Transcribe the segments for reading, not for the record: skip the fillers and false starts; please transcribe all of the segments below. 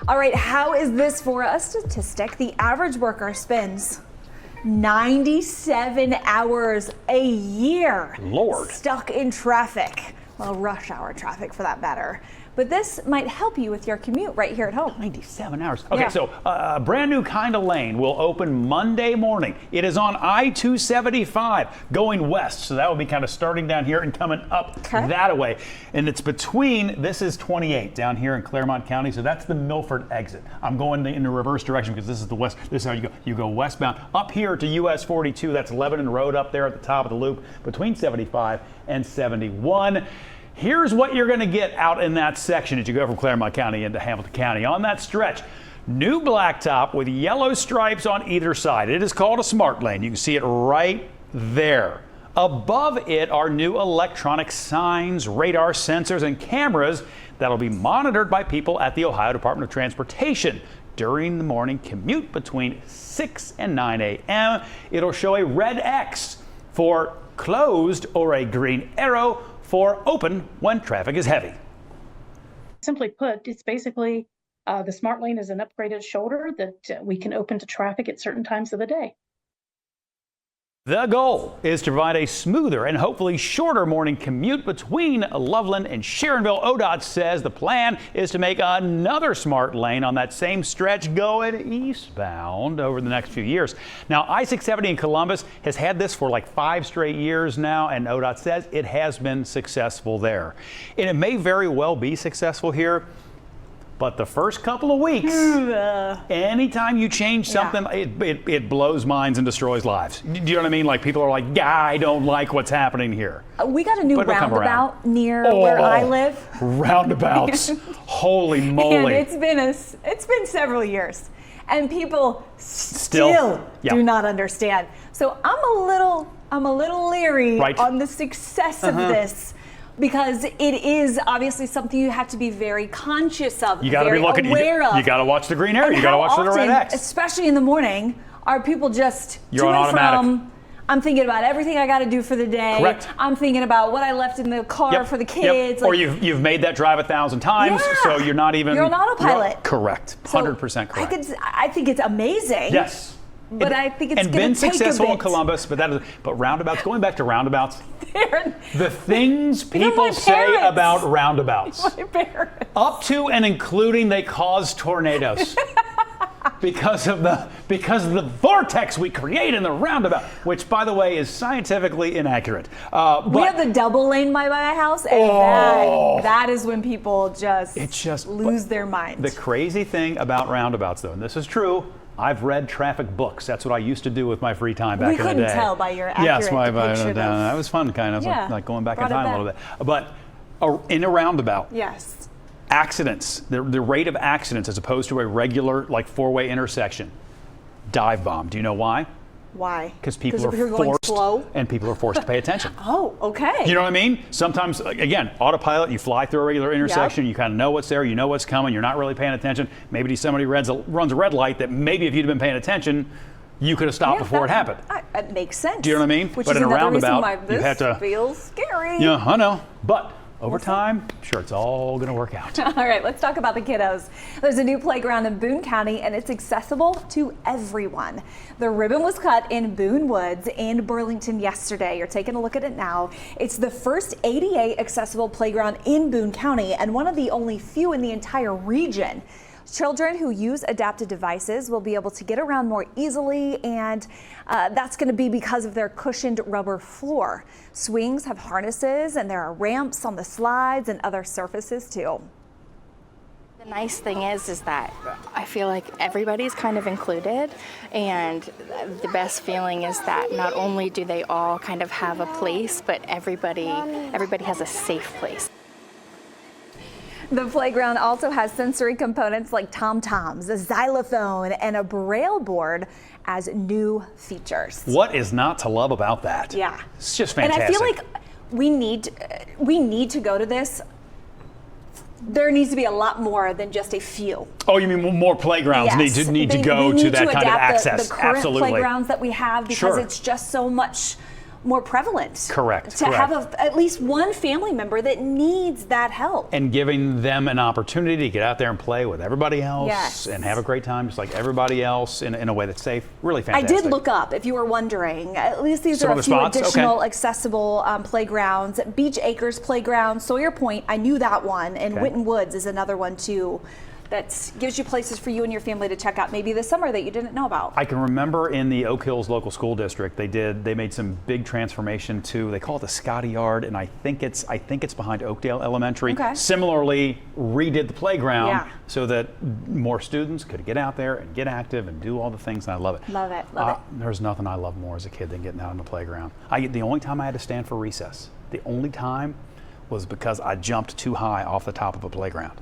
All right, how is this for a statistic? The average worker spends 97 hours a year Lord. stuck in traffic. Well, rush hour traffic for that matter. But this might help you with your commute right here at home. 97 hours. Okay, Yeah. so a brand new kind of lane will open Monday morning. It is on I-275 going west. So that will be kind of starting down here and coming up that way. And it's between, this is 28 down here in Claremont County. So that's the Milford exit. I'm going in the reverse direction because this is the west. This is how you go. You go westbound up here to US 42. That's Lebanon Road up there at the top of the loop between 75 and 71. Here's what you're going to get out in that section as you go from Claremont County into Hamilton County. On that stretch, new blacktop with yellow stripes on either side. It is called a smart lane. You can see it right there. Above it are new electronic signs, radar sensors, and cameras that'll be monitored by people at the Ohio Department of Transportation. During the morning commute between 6 and 9 a.m., it'll show a red X for closed or a green arrow for open when traffic is heavy. Simply put, it's basically the smart lane is an upgraded shoulder that we can open to traffic at certain times of the day. The goal is to provide a smoother and hopefully shorter morning commute between Loveland and Sharonville. ODOT says the plan is to make another smart lane on that same stretch going eastbound over the next few years. Now, I-670 in Columbus has had this for like 5 straight years now, and ODOT says it has been successful there. And it may very well be successful here. But the first couple of weeks, anytime you change something, it blows minds and destroys lives. Do you know what I mean? Like people are like, I don't like what's happening here. We got a new roundabout near where I live. Roundabouts. Holy moly. And it's been several years. And people still do not understand. So I'm a little leery on the success of this. Because it is obviously something you have to be very conscious of, you got to be looking, aware of. You got to watch the green arrow. You got to watch the red X. Especially in the morning, are people just You're on automatic. I'm thinking about everything I got to do for the day. Correct. I'm thinking about what I left in the car for the kids. Like, or you've made that drive 1,000 times, so you're not even. You're on autopilot. Correct. 100% correct. I think it's amazing. Yes. But I think it's going to take been successful a bit. in Columbus, but roundabouts. Going back to roundabouts, the things people say about roundabouts, up to and including they cause tornadoes because of the vortex we create in the roundabout, which, by the way, is scientifically inaccurate. We have the double lane by my house, and that is when people just lose their minds. The crazy thing about roundabouts, though, and this is true. I've read traffic books. That's what I used to do with my free time back in the day. We couldn't tell by your accurate depiction. That was fun, kind of like going back in time a little bit. But in a roundabout, accidents, the rate of accidents as opposed to a regular like 4-way intersection, dive bomb. Do you know why? Why? Because people are forced to pay attention. Oh, okay. You know what I mean? Sometimes, again, autopilot, you fly through a regular intersection, you kind of know what's there, you know what's coming, you're not really paying attention. Maybe somebody runs a red light that maybe if you'd been paying attention, you could have stopped before it happened. That makes sense. Do you know what I mean? Which but is in a roundabout, why this you have to. Feels scary. Yeah, I know. But over time, I'm sure it's all going to work out. All right, let's talk about the kiddos. There's a new playground in Boone County, and it's accessible to everyone. The ribbon was cut in Boone Woods and Burlington yesterday. You're taking a look at it now. It's the first ADA accessible playground in Boone County and one of the only few in the entire region. Children who use adapted devices will be able to get around more easily, and that's going to be because of their cushioned rubber floor. Swings have harnesses, and there are ramps on the slides and other surfaces too. The nice thing is that I feel like everybody's kind of included, and the best feeling is that not only do they all kind of have a place, but everybody has a safe place. The playground also has sensory components like tom-toms, a xylophone, and a braille board as new features. What is not to love about that? Yeah. It's just fantastic. And I feel like we need to go to this. There needs to be a lot more than just a few. Oh, you mean more playgrounds need to go to that kind of access? The current Absolutely. playgrounds that we have because it's just so much more prevalent. Correct. To have at least one family member that needs that help. And giving them an opportunity to get out there and play with everybody else Yes. and have a great time just like everybody else in a way that's safe. Really fantastic. I did look up, if you were wondering. At least these Some are of a the few spots? additional Okay. accessible playgrounds. Beach Acres Playground, Sawyer Point, I knew that one. And Okay. Witten Woods is another one too. That gives you places for you and your family to check out maybe this summer that you didn't know about. I can remember in the Oak Hills local school district, they made some big transformation to, they call it the Scotty Yard, and I think it's behind Oakdale Elementary. Okay. Similarly, redid the playground Yeah. so that more students could get out there and get active and do all the things, and I love it. Love it, love it. There's nothing I love more as a kid than getting out on the playground. The only time I had to stand for recess, the only time was because I jumped too high off the top of a playground.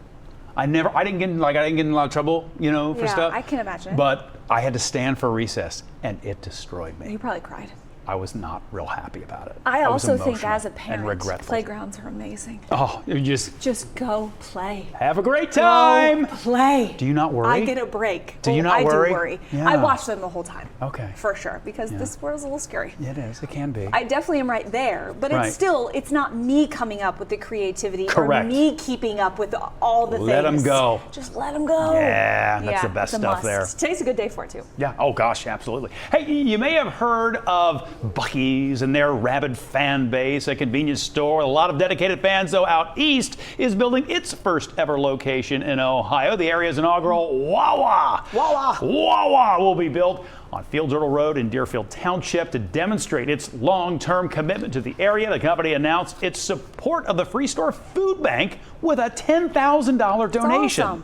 I didn't get in a lot of trouble, for Yeah, stuff. I can imagine. But I had to stand for recess, and it destroyed me. You probably cried. I was not real happy about it. I was also think emotional as a and parent, regretful. playgrounds are amazing. Oh, you just Go play. have a great time. Go play. Do you not worry? I get a break. Do you not I worry? do worry. Yeah. I watch them the whole time. Okay. For sure, because this world's a little scary. It is. It can be. I definitely am right there, but Right. it's not me coming up with the creativity Correct. or me keeping up with all the Let 'em things. go. Just let them go. Yeah, that's the best it's a stuff must. there. Today's a good day for it too. Yeah. Oh gosh, absolutely. Hey, you may have heard of Buc-ee's and their rabid fan base, a convenience store with a lot of dedicated fans, though, out east is building its first ever location in Ohio. The area's inaugural Wawa. Wawa will be built on Fields Erdel Road in Deerfield Township to demonstrate its long-term commitment to the area. The company announced its support of the Free Store Food Bank with a $10,000 donation. Awesome.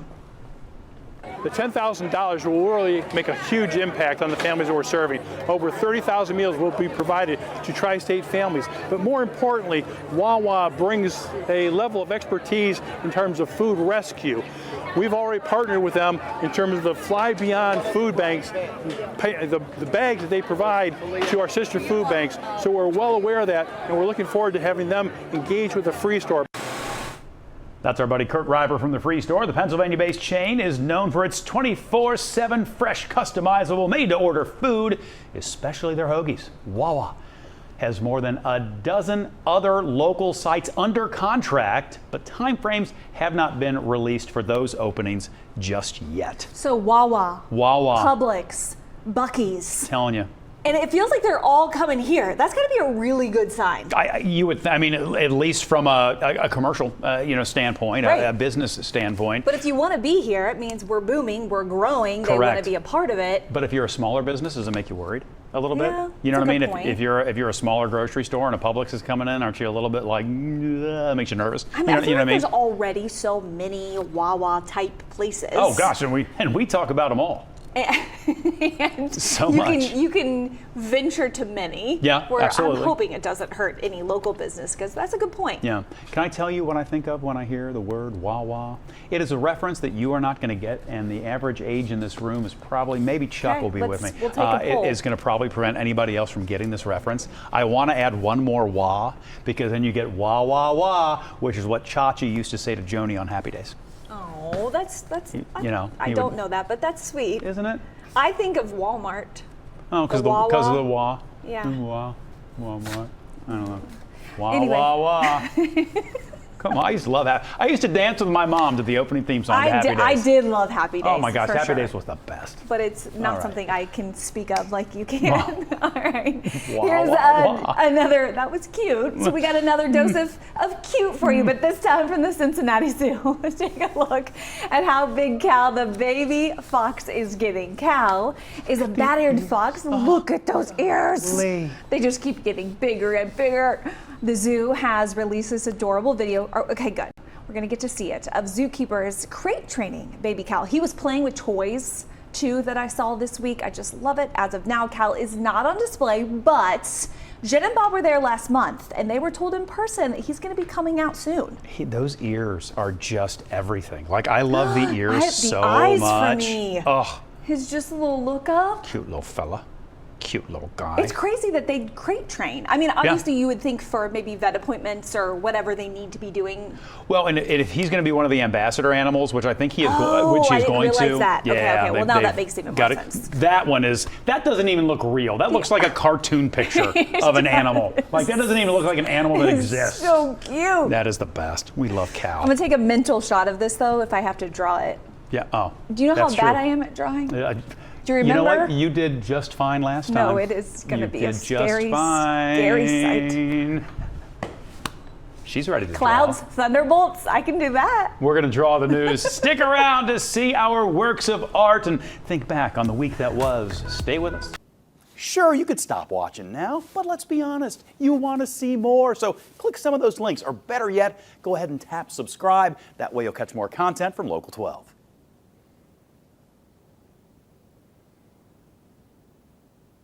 The $10,000 will really make a huge impact on the families that we're serving. Over 30,000 meals will be provided to tri-state families. But more importantly, Wawa brings a level of expertise in terms of food rescue. We've already partnered with them in terms of the Fly Beyond food banks, the bags that they provide to our sister food banks. So we're well aware of that, and we're looking forward to having them engage with the Free Store. That's our buddy Kurt River from the Free Store. The Pennsylvania-based chain is known for its 24/7 fresh, customizable, made-to-order food, especially their hoagies. Wawa has more than a dozen other local sites under contract, but timeframes have not been released for those openings just yet. So Wawa, Publix, Buc-ee's. Telling you. And it feels like they're all coming here. That's got to be a really good sign. At least from a commercial, standpoint, Right. a business standpoint. But if you want to be here, it means we're booming, we're growing. They want Correct. to be a part of it. But if you're a smaller business, does it make you worried a little bit? Yeah, You know that's what I a mean? good point. If you're a smaller grocery store and a Publix is coming in, aren't you a little bit like, that makes you nervous? I mean, I feel like there's already so many Wawa type places. Oh gosh, and we talk about them all. And So you much. you can venture to many. Yeah, where absolutely. I'm hoping it doesn't hurt any local business, because that's a good point. Yeah. Can I tell you what I think of when I hear the word Wawa? It is a reference that you are not going to get, and the average age in this room is probably, maybe Chuck Okay, will be with me. we'll take a poll. It is going to probably prevent anybody else from getting this reference. I want to add one more wah, because then you get wah, wah, wah, which is what Chachi used to say to Joni on Happy Days. Oh, that's I don't know that, but that's sweet. Isn't it? I think of Walmart. Oh, because The of the Wawa? wah. Yeah. Wah, Walmart. I don't know. Wah, Anyway. wah, wah. Come on, I used to love that. I used to dance with my mom to the opening theme song to Happy Days. I did love Happy Days. Oh my gosh, for Happy sure. Days was the best. But it's not All right. something I can speak of like you can. All right. Wah, Here's wah, wah. another, that was cute. So we got another dose of cute for you, but this time from the Cincinnati Zoo. Let's take a look at how big Cal, the baby fox, is getting. Cal is a bat-eared fox. Look at those ears. Lee. They just keep getting bigger and bigger. The zoo has released this adorable video. Oh, okay, good. We're gonna get to see it, of zookeepers crate training baby Cal. He was playing with toys too that I saw this week. I just love it. As of now, Cal is not on display, but Jen and Bob were there last month, and they were told in person that he's gonna be coming out soon. Those ears are just everything. Like, I love the ears I have the so eyes much. for me. Oh, His just a little look up. cute little fella. Cute little guy. It's crazy that they crate train. I mean, obviously you would think for maybe vet appointments or whatever they need to be doing. Well, and if he's going to be one of the ambassador animals, which I think he is, Oh, which I he's didn't going realize to. that. Yeah, Okay. Well, now that makes even more sense. That doesn't even look real. That looks like a cartoon picture of an animal. Like, that doesn't even look like an animal that exists. So cute. That is the best. We love cow. I'm gonna take a mental shot of this though if I have to draw it. Yeah. Oh. Do you know how that's bad true. I am at drawing? Do you You remember? know what? You did just fine last time. No, it is going to be a did scary, just fine. scary sight. She's ready to Clouds, draw. thunderbolts, I can do that. We're going to draw the news. Stick around to see our works of art and think back on the week that was. Stay with us. Sure, you could stop watching now, but let's be honest, you want to see more. So click some of those links, or better yet, go ahead and tap subscribe. That way you'll catch more content from Local 12.